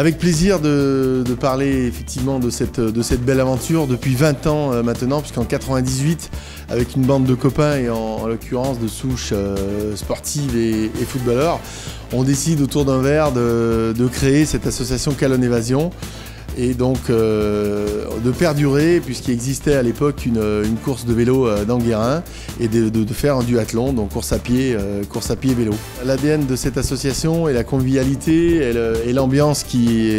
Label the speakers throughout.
Speaker 1: Avec plaisir de parler effectivement de cette belle aventure depuis 20 ans maintenant, puisqu'en 98, avec une bande de copains et en l'occurrence de souche sportive et footballeurs, on décide autour d'un verre de créer cette association Calonne Évasion. Et donc de perdurer, puisqu'il existait à l'époque une course de vélo d'Anguérin, et de faire un duathlon, donc course à pied vélo. L'ADN de cette association est la convivialité et l'ambiance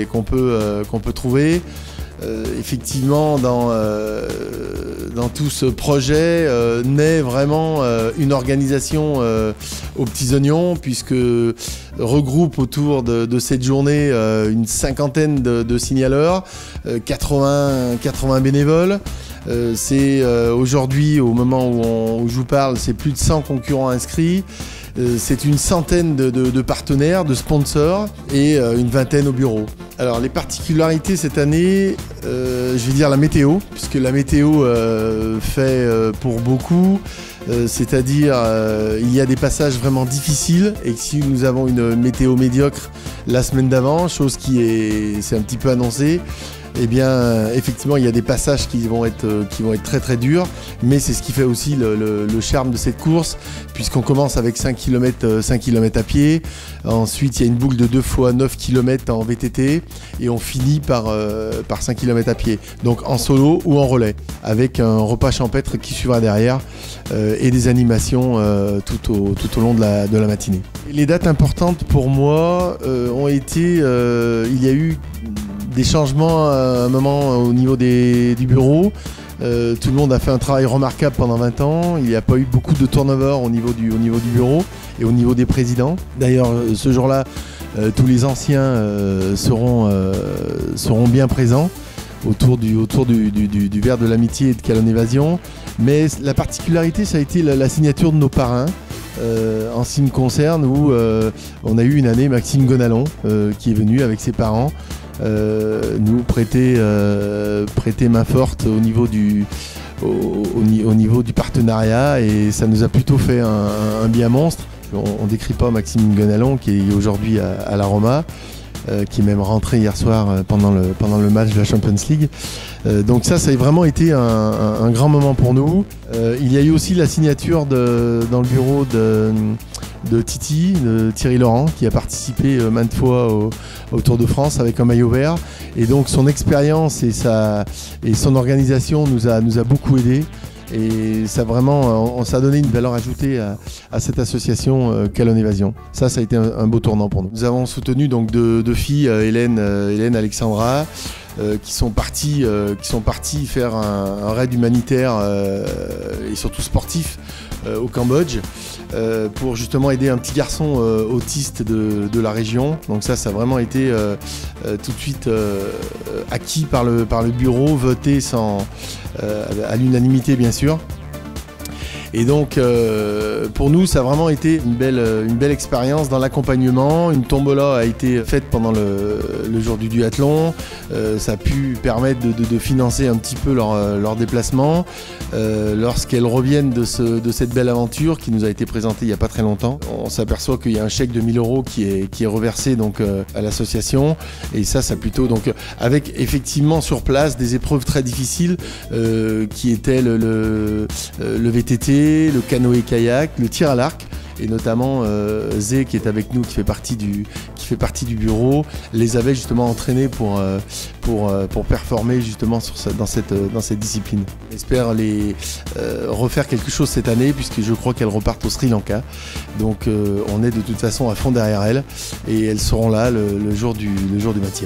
Speaker 1: qu'on peut trouver. Effectivement, dans tout ce projet naît vraiment une organisation aux petits oignons, puisque regroupe autour de cette journée une cinquantaine de signaleurs, 80 bénévoles. C'est aujourd'hui, au moment où je vous parle, c'est plus de 100 concurrents inscrits. C'est une centaine de partenaires, de sponsors et une vingtaine au bureau. Alors les particularités cette année, je vais dire la météo, puisque la météo fait pour beaucoup, c'est-à-dire il y a des passages vraiment difficiles, et si nous avons une météo médiocre la semaine d'avant, chose c'est un petit peu annoncé, eh bien, effectivement, il y a des passages qui vont être très très durs, mais c'est ce qui fait aussi le charme de cette course, puisqu'on commence avec 5 km à pied, ensuite il y a une boucle de 2 fois 9 km en VTT, et on finit par 5 km à pied, donc en solo ou en relais, avec un repas champêtre qui suivra derrière, et des animations tout au long de la matinée. Les dates importantes pour moi ont été, il y a eu des changements à un moment au niveau du bureau. Tout le monde a fait un travail remarquable pendant 20 ans. Il n'y a pas eu beaucoup de turnover au niveau du bureau et au niveau des présidents. D'ailleurs, ce jour-là, tous les anciens seront bien présents autour du verre de l'amitié et de Calonne Évasion. Mais la particularité, ça a été la signature de nos parrains. En ce qui me concerne, où on a eu une année Maxime Gonalon qui est venu avec ses parents nous prêter main forte au niveau du partenariat, et ça nous a plutôt fait un bien monstre. On décrit pas Maxime Gonalon, qui est aujourd'hui à la Roma, qui est même rentré hier soir pendant le match de la Champions League. Donc ça a vraiment été un grand moment pour nous. Il y a eu aussi la signature dans le bureau de Titi, de Thierry Laurent, qui a participé maintes fois au Tour de France avec un maillot vert. Et donc son expérience et son organisation nous a beaucoup aidés. Et ça vraiment, on s'est donné une valeur ajoutée à cette association Calonne Évasion. Ça a été un beau tournant pour nous. Nous avons soutenu donc deux filles, Hélène, Alexandra, qui sont parties faire un raid humanitaire et surtout sportif au Cambodge, pour justement aider un petit garçon autiste de la région. Donc ça a vraiment été tout de suite acquis par le bureau, voté à l'unanimité bien sûr. Et donc pour nous, ça a vraiment été une belle expérience dans l'accompagnement. Une tombola a été faite pendant le jour du duathlon. Ça a pu permettre de financer un petit peu leur déplacement. Lorsqu'elles reviennent de cette belle aventure qui nous a été présentée il n'y a pas très longtemps, on s'aperçoit qu'il y a un chèque de 1 000 € qui est reversé donc à l'association. Et ça plutôt donc avec effectivement sur place des épreuves très difficiles qui étaient le VTT, le canoë-kayak, le tir à l'arc, et notamment Zé, qui est avec nous, qui fait partie du bureau, les avait justement entraînés pour performer justement dans cette discipline. J'espère les refaire quelque chose cette année, puisque je crois qu'elles repartent au Sri Lanka. Donc on est de toute façon à fond derrière elles, et elles seront là le jour du 20e.